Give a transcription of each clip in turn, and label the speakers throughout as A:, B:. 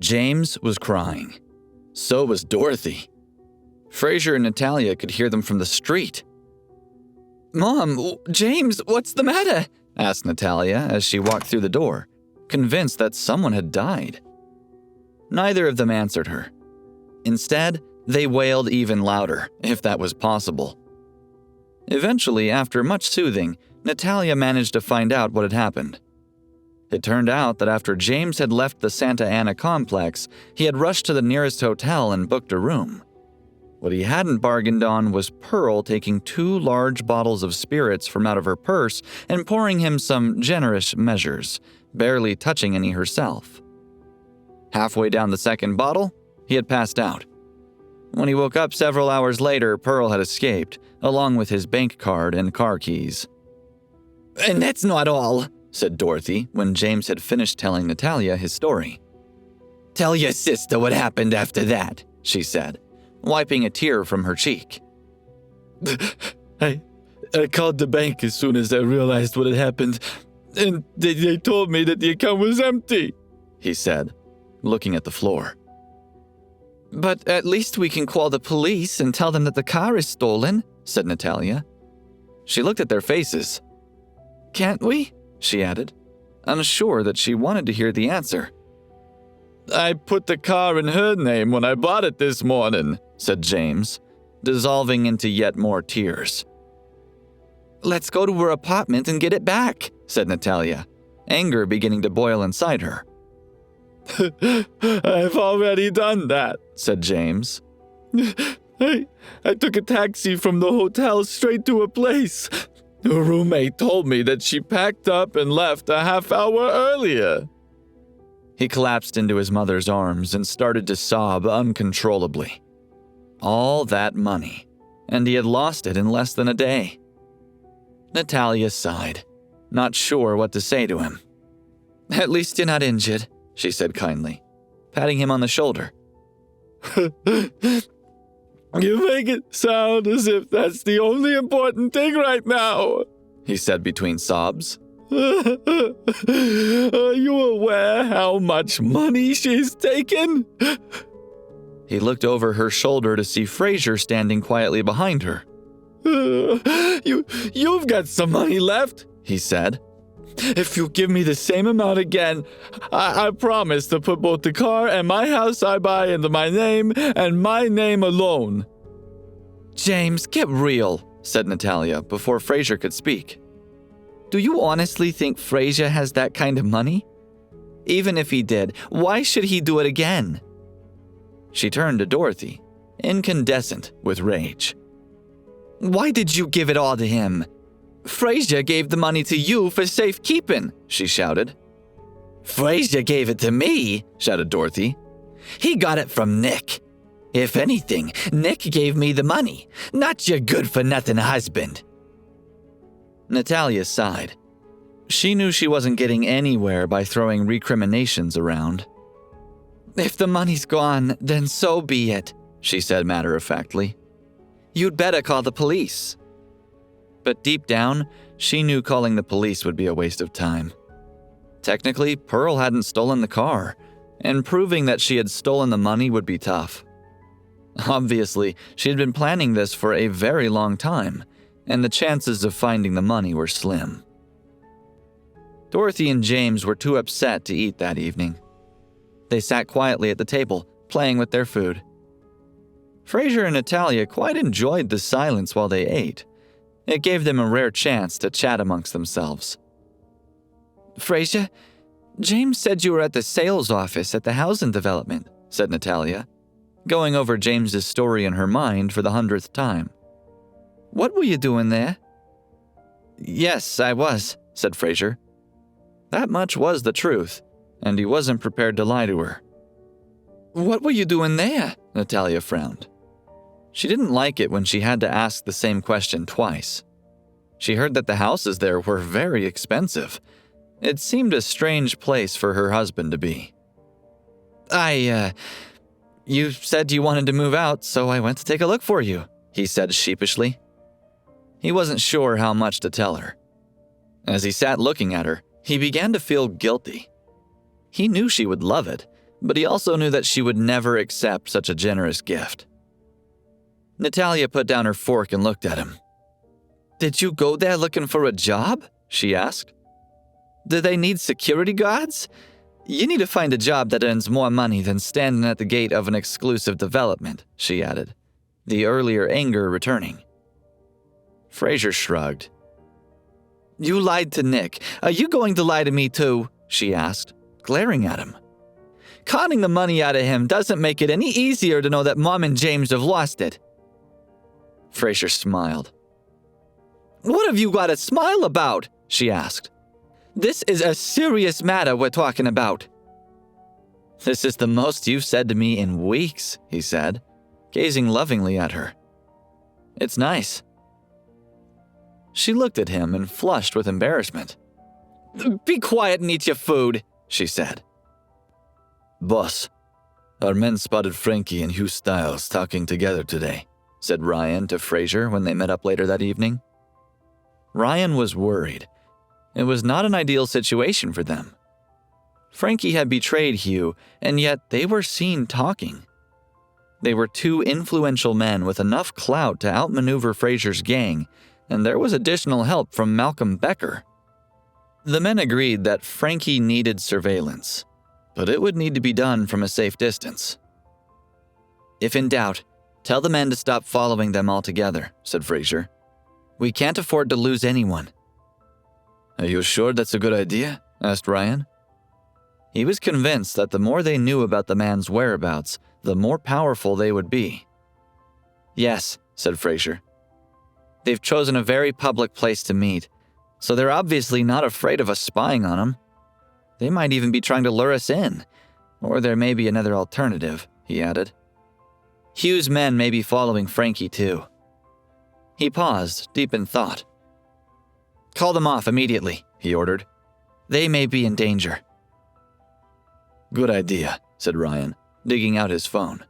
A: James was crying. So was Dorothy. Frasier and Natalia could hear them from the street. "Mom, James, what's the matter?" asked Natalia as she walked through the door, convinced that someone had died. Neither of them answered her. Instead, they wailed even louder, if that was possible. Eventually, after much soothing, Natalia managed to find out what had happened. It turned out that after James had left the Santa Ana complex, he had rushed to the nearest hotel and booked a room. What he hadn't bargained on was Pearl taking 2 large bottles of spirits from out of her purse and pouring him some generous measures, barely touching any herself. Halfway down the second bottle, he had passed out. When he woke up several hours later, Pearl had escaped, along with his bank card and car keys. "And that's not all," said Dorothy when James had finished telling Natalia his story. "Tell your sister what happened after that," she said, wiping a tear from her cheek. I called the bank as soon as I realized what had happened, and they told me that the account was empty," he said, looking at the floor. "But at least we can call the police and tell them that the car is stolen," said Natalia. She looked at their faces. "Can't we?" she added, unsure that she wanted to hear the answer. "I put the car in her name when I bought it this morning," said James, dissolving into yet more tears. "Let's go to her apartment and get it back," said Natalia, anger beginning to boil inside her. "I've already done that," said James. I took a taxi from the hotel straight to her place. Her roommate told me that she packed up and left a half hour earlier." He collapsed into his mother's arms and started to sob uncontrollably. All that money, and he had lost it in less than a day. Natalia sighed, not sure what to say to him. "At least you're not injured," she said kindly, patting him on the shoulder. "You make it sound as if that's the only important thing right now," he said between sobs. "Are you aware how much money she's taken?" He looked over her shoulder to see Frasier standing quietly behind her. You've got some money left," he said. "If you give me the same amount again, I promise to put both the car and my house I buy into my name and my name alone." "James, get real," said Natalia before Frasier could speak. "Do you honestly think Frasier has that kind of money? Even if he did, why should he do it again?" She turned to Dorothy, incandescent with rage. "Why did you give it all to him? Frasier gave the money to you for safekeeping," she shouted. "Frasier gave it to me," shouted Dorothy. "He got it from Nick. If anything, Nick gave me the money, not your good-for-nothing husband." Natalia sighed. She knew she wasn't getting anywhere by throwing recriminations around. "If the money's gone, then so be it," she said matter-of-factly. "You'd better call the police." But deep down, she knew calling the police would be a waste of time. Technically, Pearl hadn't stolen the car, and proving that she had stolen the money would be tough. Obviously, she had been planning this for a very long time, and the chances of finding the money were slim. Dorothy and James were too upset to eat that evening. They sat quietly at the table, playing with their food. Frasier and Natalia quite enjoyed the silence while they ate. It gave them a rare chance to chat amongst themselves. "Frasier, James said you were at the sales office at the housing development," said Natalia, going over James's story in her mind for the 100th time. "What were you doing there?" "Yes, I was," said Frasier. That much was the truth, and he wasn't prepared to lie to her. "What were you doing there?" Natalia frowned. She didn't like it when she had to ask the same question twice. She heard that the houses there were very expensive. It seemed a strange place for her husband to be. You said you wanted to move out, so I went to take a look for you," he said sheepishly. He wasn't sure how much to tell her. As he sat looking at her, he began to feel guilty. He knew she would love it, but he also knew that she would never accept such a generous gift. Natalia put down her fork and looked at him. "Did you go there looking for a job?" she asked. "Do they need security guards? You need to find a job that earns more money than standing at the gate of an exclusive development," she added, the earlier anger returning. Frasier shrugged. "You lied to Nick. Are you going to lie to me too?" she asked, glaring at him. "Conning the money out of him doesn't make it any easier to know that Mom and James have lost it." Frasier smiled. "What have you got to smile about?" she asked. "This is a serious matter we're talking about." "This is the most you've said to me in weeks," he said, gazing lovingly at her. "It's nice." She looked at him and flushed with embarrassment. "Be quiet and eat your food," she said. "Boss, our men spotted Frankie and Hugh Styles talking together today," said Ryan to Frasier when they met up later that evening. Ryan was worried. It was not an ideal situation for them. Frankie had betrayed Hugh, and yet they were seen talking. They were two influential men with enough clout to outmaneuver Frasier's gang, and there was additional help from Malcolm Becker. The men agreed that Frankie needed surveillance, but it would need to be done from a safe distance. "If in doubt, tell the men to stop following them altogether," said Frasier. "We can't afford to lose anyone." "Are you sure that's a good idea?" asked Ryan. He was convinced that the more they knew about the man's whereabouts, the more powerful they would be. "Yes," said Frasier. "They've chosen a very public place to meet, so they're obviously not afraid of us spying on them. They might even be trying to lure us in, or there may be another alternative," he added. "Hugh's men may be following Frankie too." He paused, deep in thought. "Call them off immediately," he ordered. "They may be in danger." "Good idea," said Ryan, digging out his phone.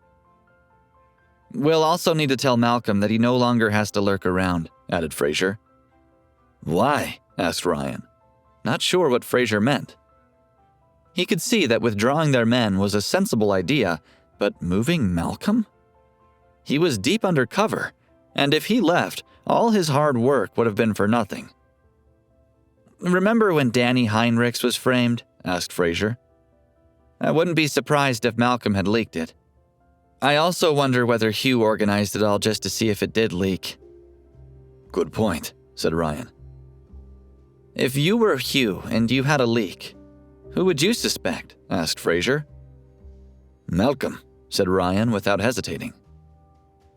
A: "We'll also need to tell Malcolm that he no longer has to lurk around," added Frasier. "Why?" asked Ryan, not sure what Frasier meant. He could see that withdrawing their men was a sensible idea, but moving Malcolm? He was deep under cover, and if he left, all his hard work would have been for nothing. "Remember when Danny Heinrichs was framed?" asked Frasier. "I wouldn't be surprised if Malcolm had leaked it. I also wonder whether Hugh organized it all just to see if it did leak." "Good point," said Ryan. "If you were Hugh and you had a leak, who would you suspect?" asked Frasier. "Malcolm," said Ryan without hesitating.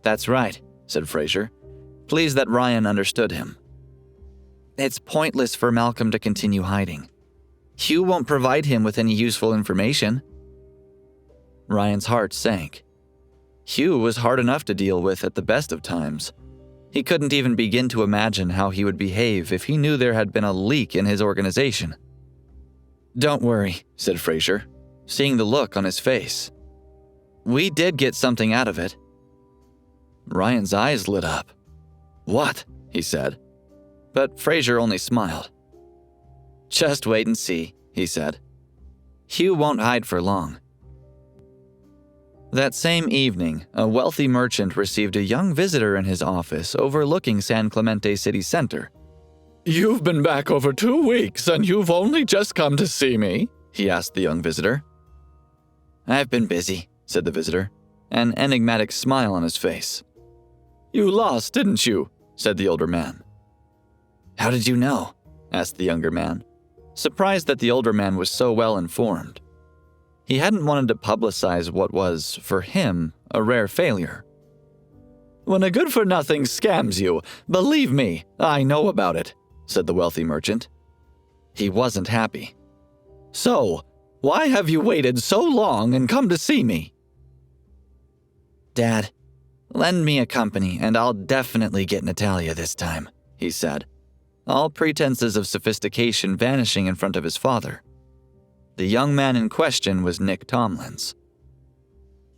A: "That's right," said Frasier, pleased that Ryan understood him. "It's pointless for Malcolm to continue hiding. Hugh won't provide him with any useful information." Ryan's heart sank. Hugh was hard enough to deal with at the best of times. He couldn't even begin to imagine how he would behave if he knew there had been a leak in his organization. "Don't worry," said Frasier, seeing the look on his face. "We did get something out of it." Ryan's eyes lit up. "What?" he said. But Frasier only smiled. "Just wait and see," he said. "Hugh won't hide for long." That same evening, a wealthy merchant received a young visitor in his office overlooking San Clemente City Center. "You've been back over 2 weeks and you've only just come to see me?" he asked the young visitor. "I've been busy," said the visitor, an enigmatic smile on his face. "You lost, didn't you?" said the older man. "How did you know?" asked the younger man, surprised that the older man was so well informed. He hadn't wanted to publicize what was, for him, a rare failure. "When a good-for-nothing scams you, believe me, I know about it," said the wealthy merchant. He wasn't happy. "So, why have you waited so long and come to see me?" "Dad, lend me a company and I'll definitely get Natalia this time," he said, all pretenses of sophistication vanishing in front of his father. The young man in question was Nick Tomlins.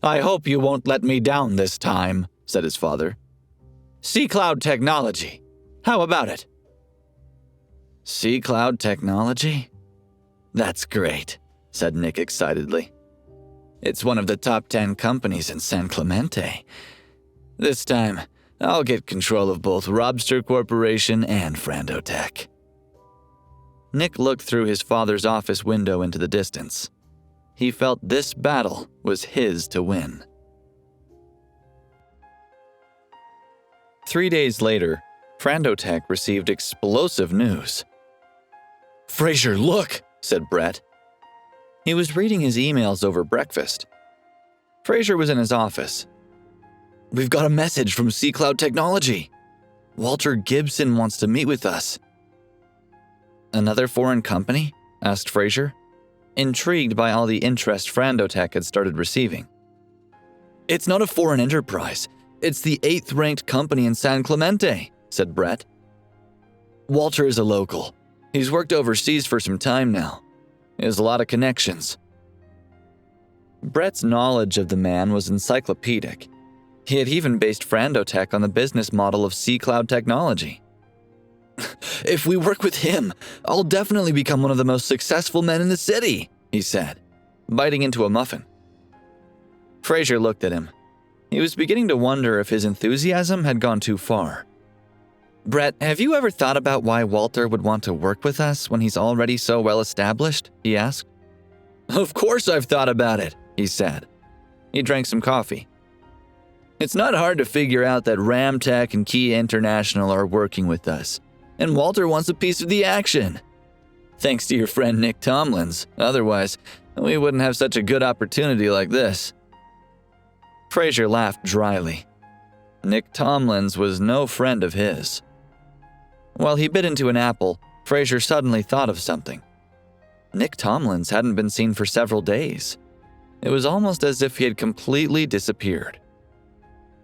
A: "I hope you won't let me down this time," said his father. "C-Cloud Technology. How about it?" "C-Cloud Technology? That's great," said Nick excitedly. It's one of the top 10 companies in San Clemente. This time, I'll get control of both Robster Corporation and Frandotech." Nick looked through his father's office window into the distance. He felt this battle was his to win. 3 days later, Frandotech received explosive news. "Frasier, look," said Brett. He was reading his emails over breakfast. Frasier was in his office. "We've got a message from C-Cloud Technology. Walter Gibson wants to meet with us." "Another foreign company?" asked Frasier, intrigued by all the interest Frandotech had started receiving. "It's not a foreign enterprise. It's the 8th-ranked company in San Clemente," said Brett. "Walter is a local. He's worked overseas for some time now. He has a lot of connections." Brett's knowledge of the man was encyclopedic. He had even based Frandotech on the business model of C-Cloud Technology. "If we work with him, I'll definitely become one of the most successful men in the city," he said, biting into a muffin. Frasier looked at him. He was beginning to wonder if his enthusiasm had gone too far. "Brett, have you ever thought about why Walter would want to work with us when he's already so well established?" he asked. "Of course I've thought about it," he said. He drank some coffee. "It's not hard to figure out that Ramtech and Key International are working with us, and Walter wants a piece of the action. Thanks to your friend Nick Tomlins, otherwise we wouldn't have such a good opportunity like this." Frasier laughed dryly. Nick Tomlins was no friend of his. While he bit into an apple, Frasier suddenly thought of something. Nick Tomlins hadn't been seen for several days. It was almost as if he had completely disappeared.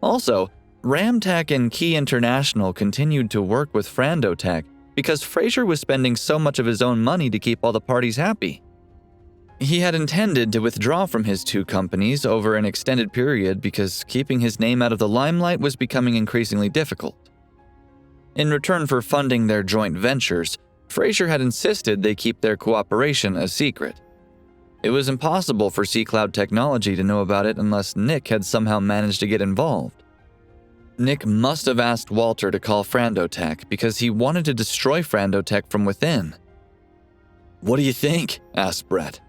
A: Also, Ramtech and Key International continued to work with Frandotech because Frasier was spending so much of his own money to keep all the parties happy. He had intended to withdraw from his two companies over an extended period because keeping his name out of the limelight was becoming increasingly difficult. In return for funding their joint ventures, Frasier had insisted they keep their cooperation a secret. It was impossible for C-Cloud Technology to know about it unless Nick had somehow managed to get involved. Nick must have asked Walter to call Frandotech because he wanted to destroy Frandotech from within. "What do you think?" asked Brett.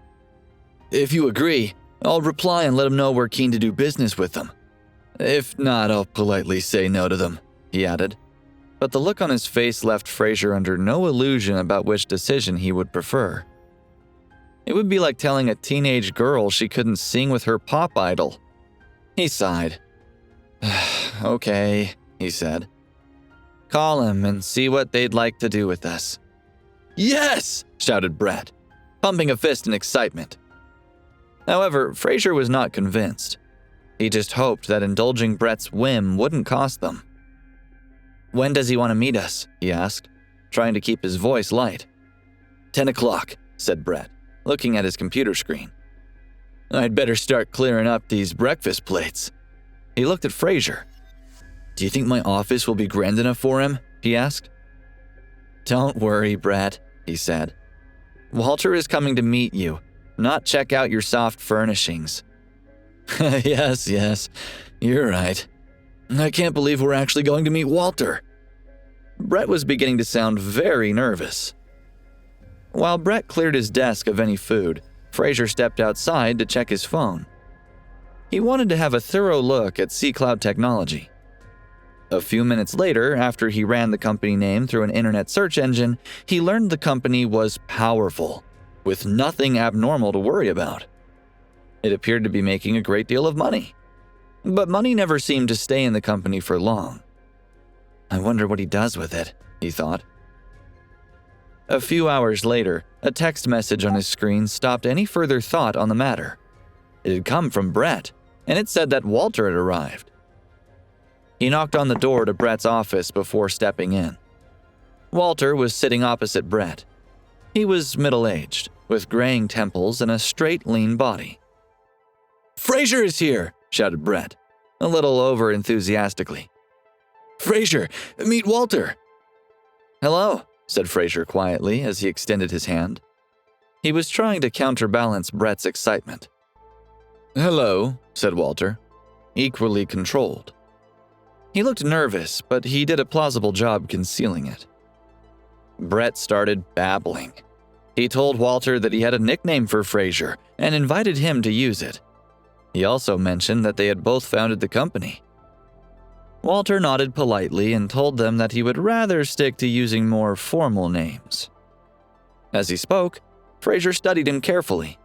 A: "If you agree, I'll reply and let him know we're keen to do business with them. If not, I'll politely say no to them," he added. But the look on his face left Frasier under no illusion about which decision he would prefer. It would be like telling a teenage girl she couldn't sing with her pop idol. He sighed. "Okay," he said. "Call him and see what they'd like to do with us." "Yes!" shouted Brett, pumping a fist in excitement. However, Frasier was not convinced. He just hoped that indulging Brett's whim wouldn't cost them. "When does he want to meet us?" he asked, trying to keep his voice light. 10 o'clock, said Brett, looking at his computer screen. "I'd better start clearing up these breakfast plates." He looked at Frasier. "Do you think my office will be grand enough for him?" he asked. "Don't worry, Brett," he said. "Walter is coming to meet you, not check out your soft furnishings." Yes, you're right. I can't believe we're actually going to meet Walter." Brett was beginning to sound very nervous. While Brett cleared his desk of any food, Frasier stepped outside to check his phone. He wanted to have a thorough look at C-Cloud Technology. A few minutes later, after he ran the company name through an internet search engine, he learned the company was powerful, with nothing abnormal to worry about. It appeared to be making a great deal of money. But money never seemed to stay in the company for long. I wonder what he does with it, he thought. A few hours later, a text message on his screen stopped any further thought on the matter. It had come from Brett, and it said that Walter had arrived. He knocked on the door to Brett's office before stepping in. Walter was sitting opposite Brett. He was middle-aged, with graying temples and a straight, lean body. "Frasier is here!" shouted Brett, a little over-enthusiastically. "Frasier, meet Walter!" "Hello," said Frasier quietly as he extended his hand. He was trying to counterbalance Brett's excitement. "Hello," said Walter, equally controlled. He looked nervous, but he did a plausible job concealing it. Brett started babbling. He told Walter that he had a nickname for Frasier and invited him to use it. He also mentioned that they had both founded the company. Walter nodded politely and told them that he would rather stick to using more formal names. As he spoke, Frasier studied him carefully.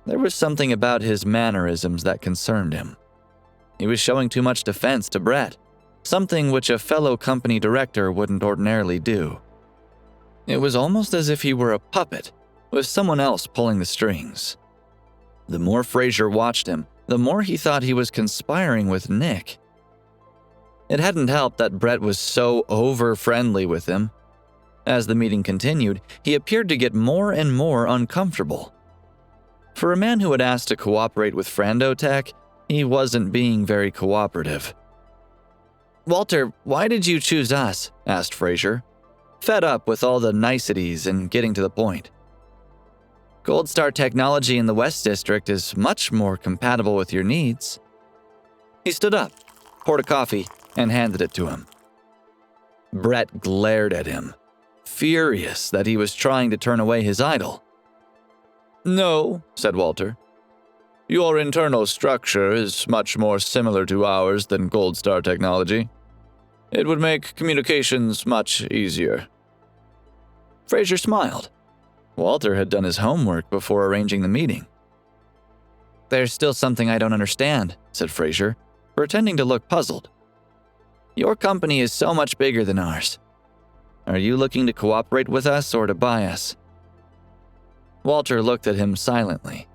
A: There was something about his mannerisms that concerned him. He was showing too much defense to Brett, something which a fellow company director wouldn't ordinarily do. It was almost as if he were a puppet, with someone else pulling the strings. The more Frasier watched him, the more he thought he was conspiring with Nick. It hadn't helped that Brett was so over-friendly with him. As the meeting continued, he appeared to get more and more uncomfortable. For a man who had asked to cooperate with Frandotech, he wasn't being very cooperative. "Walter, why did you choose us?" asked Frasier, fed up with all the niceties and getting to the point. "Gold Star Technology in the West District is much more compatible with your needs." He stood up, poured a coffee, and handed it to him. Brett glared at him, furious that he was trying to turn away his idol. "No," said Walter. "Your internal structure is much more similar to ours than Gold Star Technology. It would make communications much easier." Frasier smiled. Walter had done his homework before arranging the meeting. "There's still something I don't understand," said Frasier, pretending to look puzzled. "Your company is so much bigger than ours. Are you looking to cooperate with us or to buy us?" Walter looked at him silently.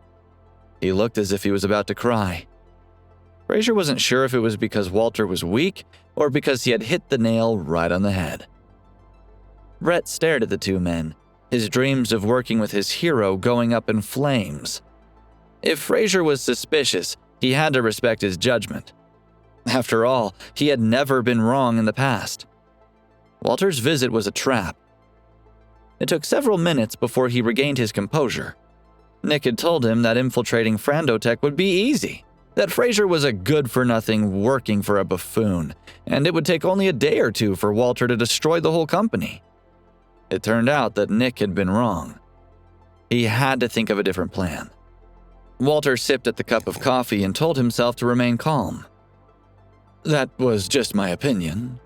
A: He looked as if he was about to cry. Frasier wasn't sure if it was because Walter was weak or because he had hit the nail right on the head. Brett stared at the two men, his dreams of working with his hero going up in flames. If Frasier was suspicious, he had to respect his judgment. After all, he had never been wrong in the past. Walter's visit was a trap. It took several minutes before he regained his composure. Nick had told him that infiltrating Frandotech would be easy, that Frasier was a good-for-nothing working for a buffoon, and it would take only a day or two for Walter to destroy the whole company. It turned out that Nick had been wrong. He had to think of a different plan. Walter sipped at the cup of coffee and told himself to remain calm. "That was just my opinion,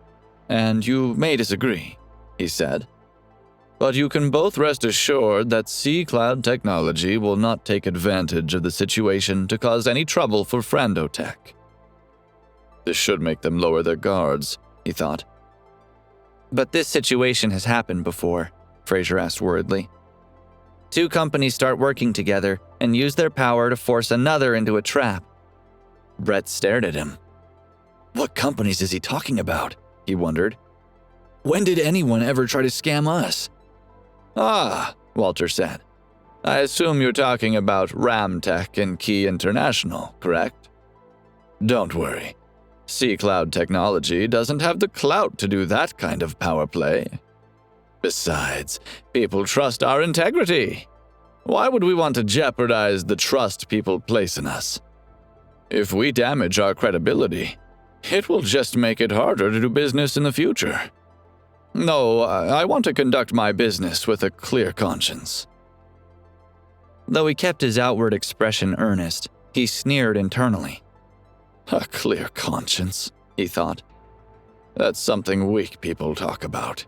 A: and you may disagree," he said. "But you can both rest assured that C-Cloud Technology will not take advantage of the situation to cause any trouble for Frandotech." This should make them lower their guards, he thought. "But this situation has happened before," Frasier asked worriedly. "Two companies start working together and use their power to force another into a trap." Brett stared at him. What companies is he talking about? He wondered. When did anyone ever try to scam us? "Ah," Walter said. "I assume you're talking about Ramtech and Key International, correct? Don't worry. C-Cloud Technology doesn't have the clout to do that kind of power play. Besides, people trust our integrity. Why would we want to jeopardize the trust people place in us? If we damage our credibility, it will just make it harder to do business in the future. No, I want to conduct my business with a clear conscience." Though he kept his outward expression earnest, he sneered internally. A clear conscience, he thought. That's something weak people talk about.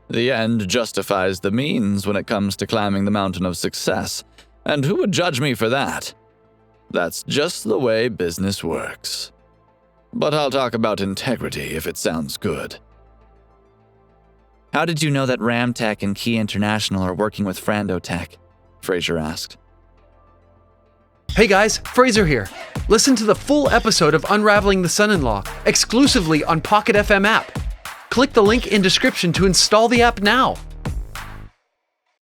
A: The end justifies the means when it comes to climbing the mountain of success, and who would judge me for that? That's just the way business works. But I'll talk about integrity if it sounds good. "How did you know that Ramtech and Key International are working with Frandotech?" Frasier asked.
B: Hey guys, Frasier here. Listen to the full episode of Unraveling the Son-In-Law exclusively on Pocket FM app. Click the link in description to install the app now.